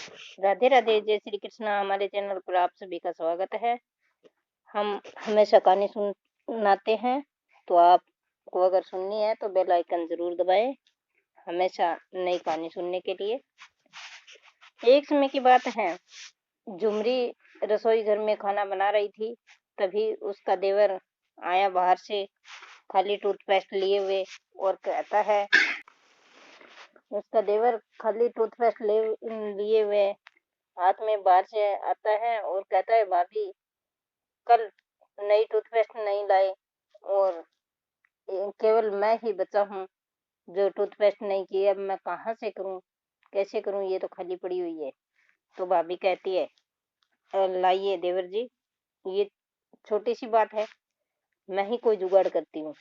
राधे राधे, जय श्री कृष्ण। हमारे चैनल पर आप सभी का स्वागत है। हम हमेशा कहानी सुनाते हैं, तो आपको अगर सुननी है तो बेल आइकन जरूर दबाएं, हमेशा नई कहानी सुनने के लिए। एक समय की बात है, झुमरी रसोई घर में खाना बना रही थी। तभी उसका देवर आया बाहर से, खाली टूथपेस्ट लिए हुए, और कहता है, उसका देवर खाली टूथपेस्ट लिए हुए हाथ में बाहर से आता है और कहता है, भाभी कल नई टूथपेस्ट नहीं लाए और केवल मैं ही बचा हूँ जो टूथपेस्ट नहीं की। अब मैं कहाँ से करूँ, कैसे करूँ, ये तो खाली पड़ी हुई है। तो भाभी कहती है, लाइए देवर जी, ये छोटी सी बात है, मैं ही कोई जुगाड़ करती हूँ।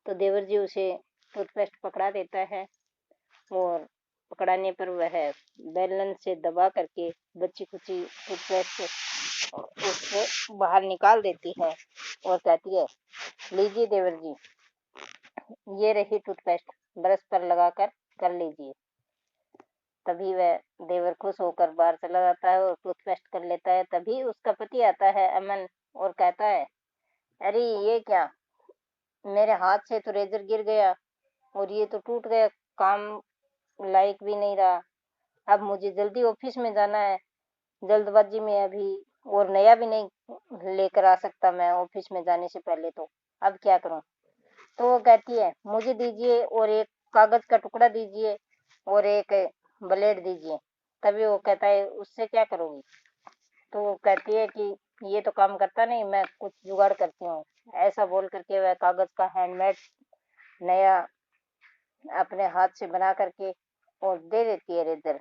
तो देवर जी उसे टूथपेस्ट पकड़ा देता है और पकड़ाने पर वह बेलन से दबा करके बच्ची कुची टूथपेस्ट उससे बाहर निकाल देती है और कहती है, लीजिए देवर जी, ये रही टूथपेस्ट, ब्रश पर लगाकर कर लीजिए। तभी वह देवर खुश होकर बाहर चला जाता है और टूथपेस्ट कर लेता है। तभी उसका पति आता है अमन, और कहता है, अरे ये क्या, मेरे हाथ से तो रेजर गिर गया और ये तो टूट गया, काम लायक भी नहीं रहा। अब मुझे जल्दी ऑफिस में जाना है, जल्दबाजी में अभी, और नया भी नहीं लेकर आ सकता मैं ऑफिस में जाने से पहले। तो अब क्या करूं। तो वो कहती है, मुझे दीजिए और एक कागज का टुकड़ा दीजिए और एक ब्लेड दीजिए। तभी वो कहता है, उससे क्या करोगी। तो वो कहती है कि ये तो काम करता नहीं, मैं कुछ जुगाड़ करती हूँ। ऐसा बोल करके वह कागज का हैंडमेड नया अपने हाथ से बना करके और दे देती है रेजर,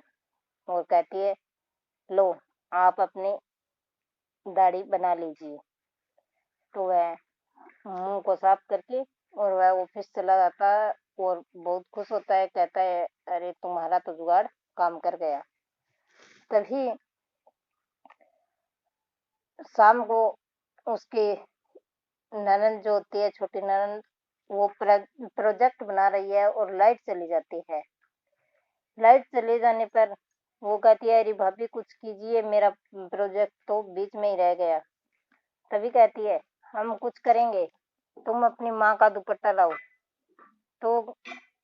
और कहती है, लो आप अपनी दाढ़ी बना लीजिए। तो वह मुंह को साफ करके और वह ऑफिस चला जाता है और बहुत खुश होता है। कहता है, अरे तुम्हारा तो जुगाड़ काम कर गया। तभी शाम को उसकी ननद जो होती है, छोटी ननद, वो प्रोजेक्ट बना रही है और लाइट चली जाती है। लाइट चले जाने पर वो कहती है, अरे भाभी कुछ कीजिए, मेरा प्रोजेक्ट तो बीच में ही रह गया। तभी कहती है, हम कुछ करेंगे, तुम अपनी माँ का दुपट्टा लाओ। तो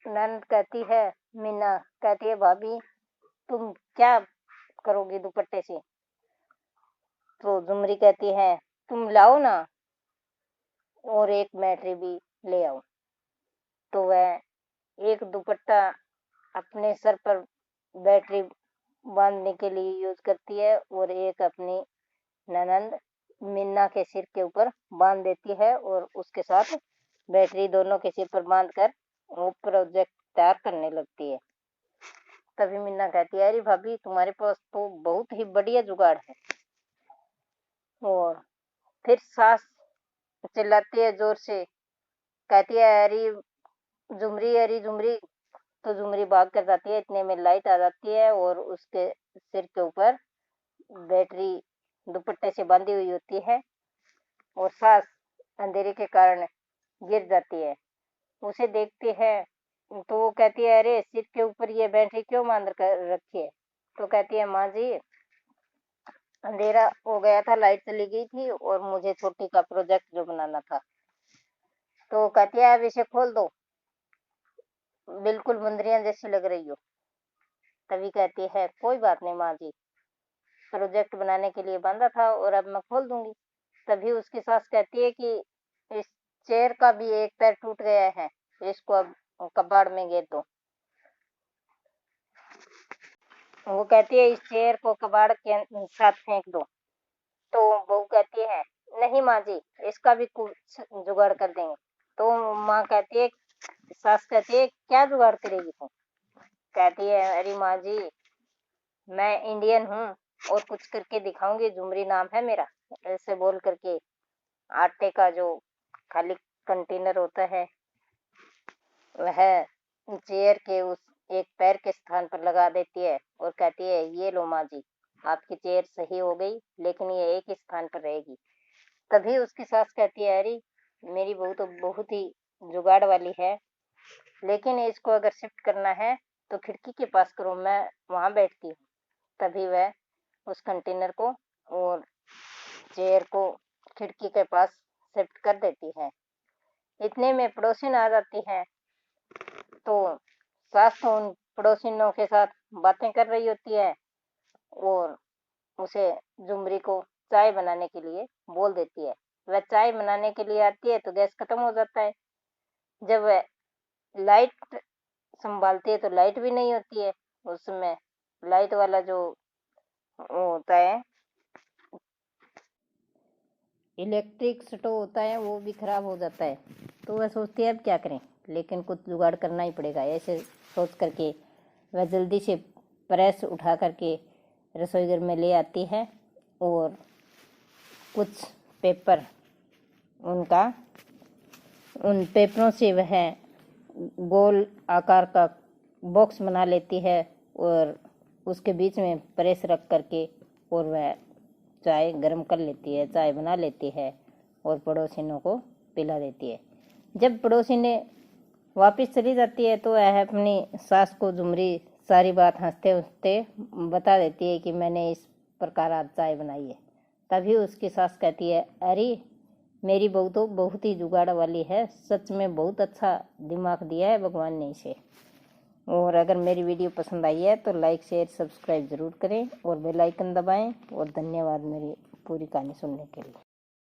ननद कहती है, मीना कहती है, भाभी तुम क्या करोगी दुपट्टे से। तो झुमरी कहती है, तुम लाओ ना और एक बैटरी भी ले आओ। तो वह एक दुपट्टा अपने सर पर बैटरी बांधने के लिए यूज करती है और एक अपनी ननद मीना के सिर के ऊपर बांध देती है और उसके साथ बैटरी दोनों के सिर पर बांध कर वो प्रोजेक्ट तैयार करने लगती है। तभी मीना कहती है, अरे भाभी तुम्हारे पास तो बहुत ही बढ़िया जुगाड़ है। और फिर सास चिल्लाती है जोर से, कहती है, अरे झुमरी। तो झुमरी भाग कर जाती है, इतने में लाइट आ जाती है और उसके सिर के ऊपर बैटरी दुपट्टे से बांधी हुई होती है और सास अंधेरे के कारण गिर जाती है। उसे देखती है तो वो कहती है, अरे सिर के ऊपर ये बैटरी क्यों बांध कर रखी है। तो कहती है, माँ जी अंधेरा हो गया था, लाइट चली गई थी और मुझे छोटी का प्रोजेक्ट जो बनाना था। तो कहती है, अब इसे खोल दो, बिल्कुल मुंदरियां जैसी लग रही हो। तभी कहती है, कोई बात नहीं माँ जी, प्रोजेक्ट बनाने के लिए बांधा था और अब मैं खोल दूंगी। तभी उसकी सास कहती है कि इस चेयर का भी एक पैर टूट गया है, इसको अब कबाड़ में गिर दो। वो कहती है, इस चेयर को कबाड़ के साथ फेंक दो। तो बहू कहती है, नहीं माँ जी, इसका भी कुछ जुगाड़ कर देंगे। तो माँ कहती है, सास कहती है, क्या जुगाड़ करेगी तुम। कहती है, अरे माँ जी, मैं इंडियन हूँ और कुछ करके दिखाऊंगी, झुमरी नाम है मेरा। ऐसे बोल करके आटे का जो खाली कंटेनर होता है वह चेयर के उस एक पैर के स्थान पर लगा देती है और कहती है, ये लो माँ जी, आपकी चेयर सही हो गई, लेकिन ये एक ही स्थान पर रहेगी। तभी उसकी सास कहती है, अरे मेरी बहू तो बहुत ही जुगाड़ वाली है, लेकिन इसको अगर शिफ्ट करना है तो खिड़की के पास करो, मैं वहां बैठती हूँ। तभी वह उस कंटेनर को और चेयर को खिड़की के पास शिफ्ट कर देती है। इतने में पड़ोसिन आ जाती है, तो सास तो उन पड़ोसिनों के साथ बातें कर रही होती है और उसे झुमरी को चाय बनाने के लिए बोल देती है। वह चाय बनाने के लिए आती है तो गैस खत्म हो जाता है। जब वह लाइट संभालती है तो लाइट भी नहीं होती है। उस समय लाइट वाला जो वो होता है, इलेक्ट्रिक स्टोव होता है, वो भी खराब हो जाता है। तो वह सोचती है अब क्या करें, लेकिन कुछ जुगाड़ करना ही पड़ेगा। ऐसे सोच करके वह जल्दी से प्रेस उठा करके रसोई घर में ले आती है और कुछ पेपर उन पेपरों से वह गोल आकार का बॉक्स बना लेती है और उसके बीच में प्रेस रख करके और वह चाय गर्म कर लेती है, चाय बना लेती है और पड़ोसिनों को पिला देती है। जब पड़ोसिने वापस चली जाती है तो वह अपनी सास को झुमरी सारी बात हंसते हंसते बता देती है कि मैंने इस प्रकार आज चाय बनाई है। तभी उसकी सास कहती है, अरे मेरी बहू तो बहुत ही जुगाड़ वाली है, सच में बहुत अच्छा दिमाग दिया है भगवान ने इसे। और अगर मेरी वीडियो पसंद आई है तो लाइक शेयर सब्सक्राइब ज़रूर करें और बेल आइकन दबाएं। और धन्यवाद मेरी पूरी कहानी सुनने के लिए।